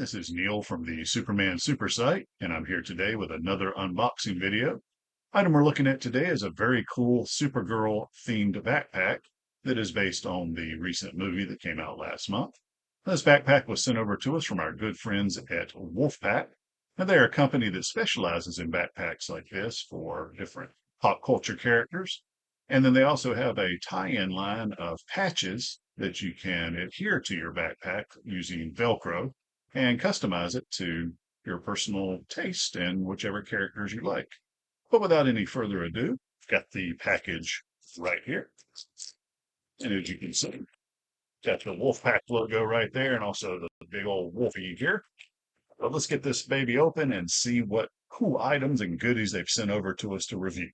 This is Neil from the Superman Super Site, and I'm here today with another unboxing video. Item we're looking at today is a very cool Supergirl-themed backpack that is based on the recent movie that came out last month. This backpack was sent over to us from our good friends at WOLFpak, and they are a company that specializes in backpacks like this for different pop culture characters. And then they also have a tie-in line of patches that you can adhere to your backpack using Velcro and customize it to your personal taste and whichever characters you like. But without any further ado, I've got the package right here. And as you can see, got the WOLFpak logo right there and also the big old Wolfie here. But let's get this baby open and see what cool items and goodies they've sent over to us to review.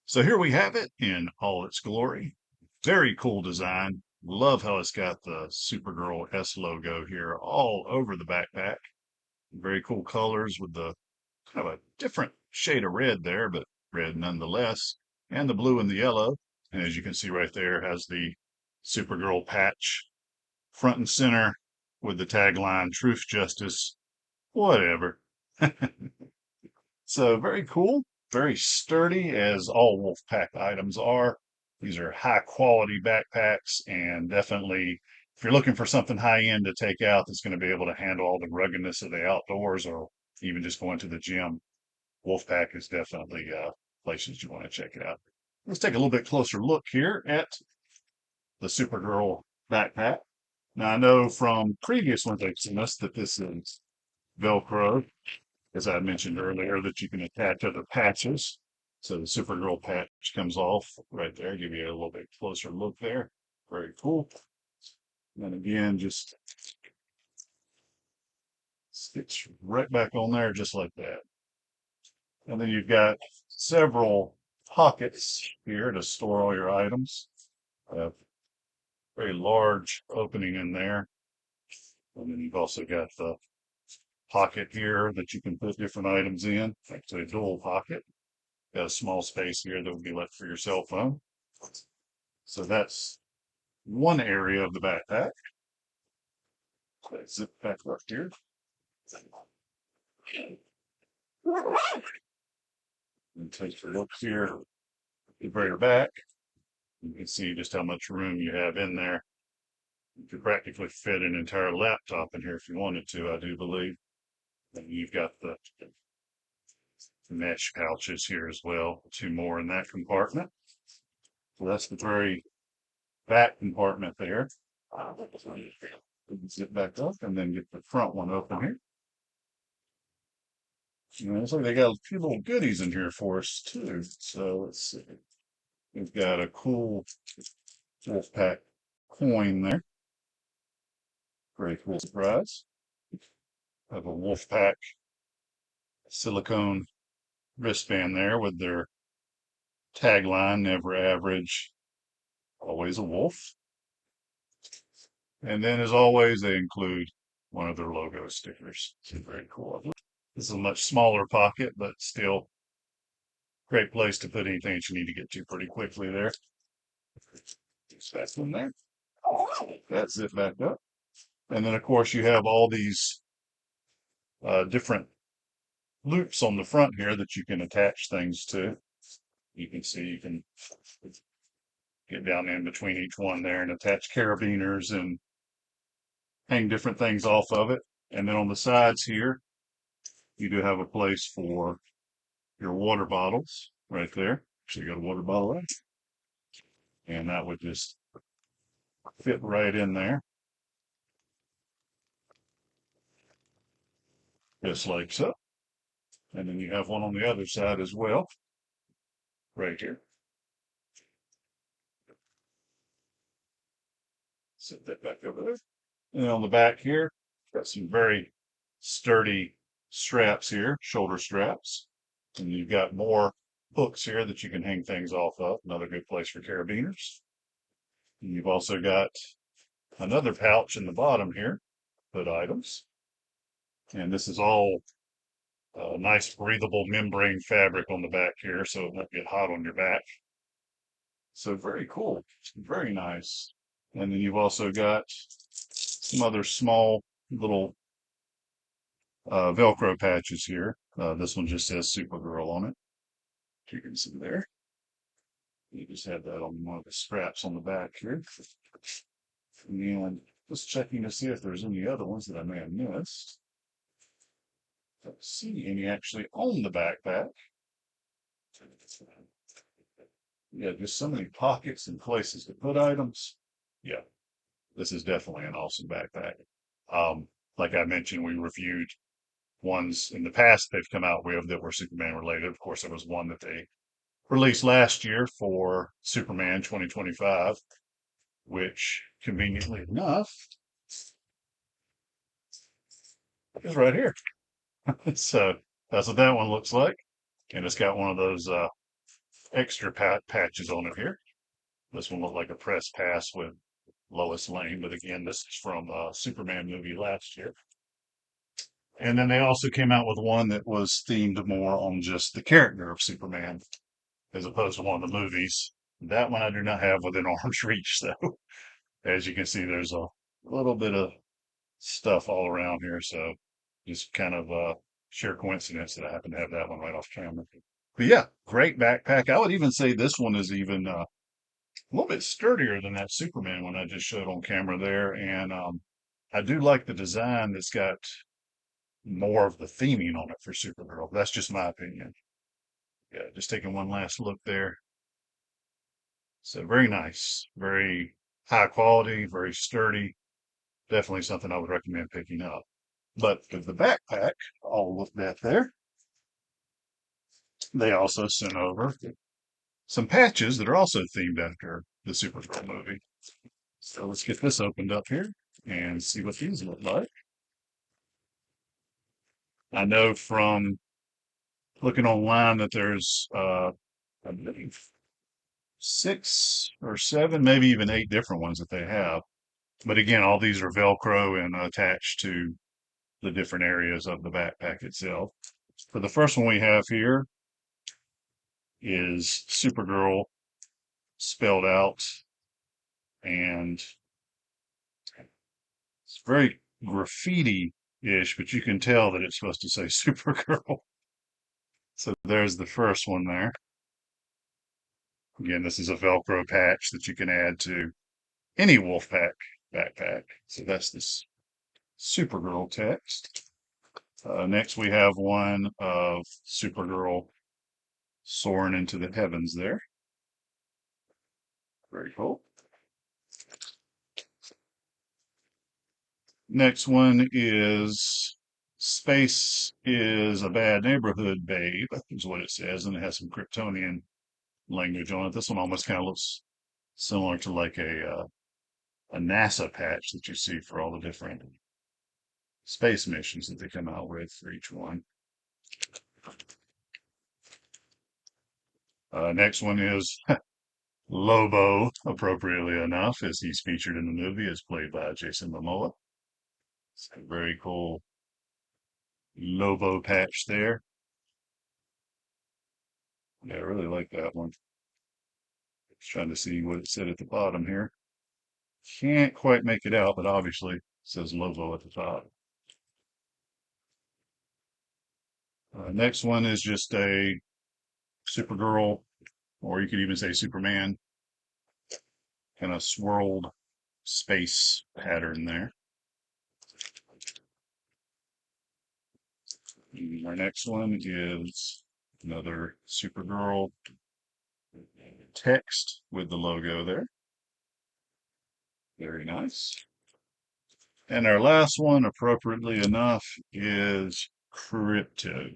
So here we have it in all its glory. Very cool design. Love how it's got the Supergirl S logo here all over the backpack. Very cool colors with the kind of a different shade of red there, but red nonetheless. And the blue and the yellow. And as you can see right there, has the Supergirl patch front and center with the tagline, Truth, Justice, whatever. So very cool, very sturdy, as all WOLFpak items are. These are high quality backpacks, and definitely if you're looking for something high end to take out that's going to be able to handle all the ruggedness of the outdoors or even just going to the gym, WOLFpak is definitely places you want to check it out. Let's take a little bit closer look here at the Supergirl backpack. Now I know from previous ones they've seen us that this is Velcro, as I mentioned earlier, that you can attach other patches. So the Supergirl patch comes off right there. Give you a little bit closer look there. Very cool. And then again, just sticks right back on there just like that. And then you've got several pockets here to store all your items. Very large opening in there. And then you've also got the pocket here that you can put different items in. Actually, a dual pocket. Got a small space here that will be left for your cell phone. So that's one area of the backpack. Let's zip back up here. And take a look here. You bring her back. You can see just how much room you have in there. You could practically fit an entire laptop in here if you wanted to, I do believe. And you've got the mesh pouches here as well. Two more in that compartment. So that's the very back compartment there. Zip back up and then get the front one open here. And it looks like they got a few little goodies in here for us too. So let's see. We've got a cool WOLFpak coin there. Very cool surprise. Have a WOLFpak silicone wristband there with their tagline, never average, always a wolf. And then as always, they include one of their logo stickers. So very cool. This is a much smaller pocket, but still great place to put anything that you need to get to pretty quickly there. Just back in there. That's it back up. And then of course you have all these different loops on the front here that you can attach things to. You can see you can get down in between each one there and attach carabiners and hang different things off of it. And then on the sides here, you do have a place for your water bottles right there. So you got a water bottle right, and that would just fit right in there. Just like so. And then you have one on the other side as well, right here. Set that back over there. And then on the back here, got some very sturdy straps here, shoulder straps. And you've got more hooks here that you can hang things off of. Another good place for carabiners. And you've also got another pouch in the bottom here, put items. And this is all nice breathable membrane fabric on the back here, so it won't get hot on your back. So very cool, very nice. And then you've also got some other small little Velcro patches here. This one just says Supergirl on it. You can see there. You just have that on one of the straps on the back here. And just checking to see if there's any other ones that I may have missed. Don't see any actually on the backpack. Yeah, just so many pockets and places to put items. Yeah, this is definitely an awesome backpack. Like I mentioned, we reviewed ones in the past they've come out with that were Superman related. Of course, there was one that they released last year for Superman 2025, which conveniently enough is right here. So that's what that one looks like. And it's got one of those extra patches on it here. This one looked like a press pass with Lois Lane, but again, this is from a Superman movie last year. And then they also came out with one that was themed more on just the character of Superman as opposed to one of the movies. That one I do not have within arm's reach, though. As you can see, there's a little bit of stuff all around here, so just kind of sheer coincidence that I happen to have that one right off camera. But yeah, great backpack. I would even say this one is even a little bit sturdier than that Superman one I just showed on camera there. And I do like the design that's got more of the theming on it for Supergirl. That's just my opinion. Yeah, just taking one last look there. So very nice, very high quality, very sturdy. Definitely something I would recommend picking up. But with the backpack, all looked at there, they also sent over some patches that are also themed after the Supergirl movie. So let's get this opened up here and see what these look like. I know from looking online that there's, I believe, 6 or 7, maybe even 8 different ones that they have. But again, all these are Velcro and attached to the different areas of the backpack itself. For the first one we have here is Supergirl spelled out, and it's very graffiti-ish, but you can tell that it's supposed to say Supergirl. So there's the first one there. Again, this is a Velcro patch that you can add to any WOLFpak backpack. So that's this Supergirl text. Next, we have one of Supergirl soaring into the heavens there. Very cool. Next one is Space is a Bad Neighborhood, Babe, is what it says, and it has some Kryptonian language on it. This one almost kind of looks similar to like a NASA patch that you see for all the different space missions that they come out with for each one. Next one is Lobo, appropriately enough, as he's featured in the movie, is played by Jason Momoa. It's a very cool Lobo patch there. Yeah, I really like that one. Just trying to see what it said at the bottom here. Can't quite make it out, but obviously it says Lobo at the top. Next one is just a Supergirl, or you could even say Superman, kind of swirled space pattern there. And our next one is another Supergirl text with the logo there. Very nice. And our last one, appropriately enough, is Crypto.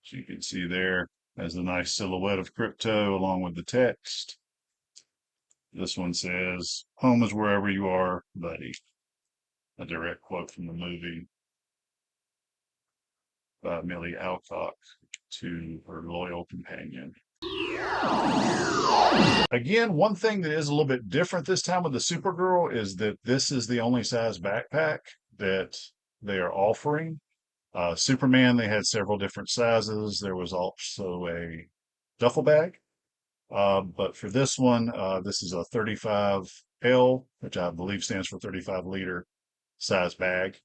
So you can see there has a nice silhouette of Crypto along with the text. This one says, "Home is wherever you are, buddy." A direct quote from the movie by Millie Alcock to her loyal companion. Again, one thing that is a little bit different this time with the Supergirl is that this is the only size backpack that they are offering. Superman, they had several different sizes. There was also a duffel bag. But for this one, this is a 35L, which I believe stands for 35 liter size bag.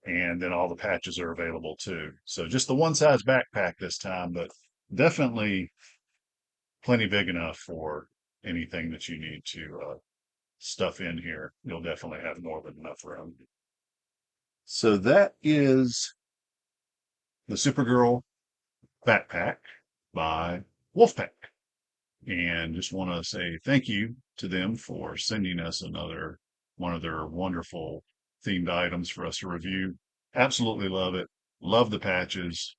And then all the patches are available too. So just the one size backpack this time, but definitely plenty big enough for anything that you need to stuff in here. You'll definitely have more than enough room. So that is the Supergirl backpack by WOLFpak. And just want to say thank you to them for sending us another one of their wonderful themed items for us to review. Absolutely love it. Love the patches.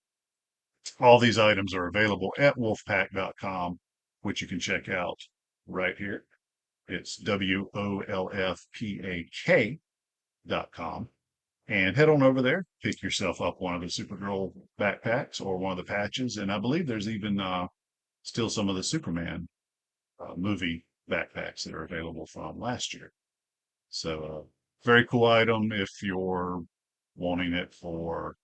All these items are available at wolfpak.com, which you can check out right here. It's WOLFpak.com. And head on over there, pick yourself up one of the Supergirl backpacks or one of the patches. And I believe there's even still some of the Superman movie backpacks that are available from last year. So, very cool item if you're wanting it for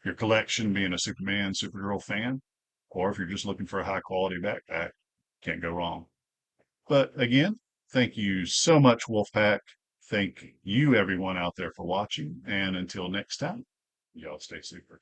your collection, being a Superman, Supergirl fan, or if you're just looking for a high quality backpack, can't go wrong. But again, thank you so much, WOLFpak. Thank you, everyone out there, for watching. And until next time, y'all stay super.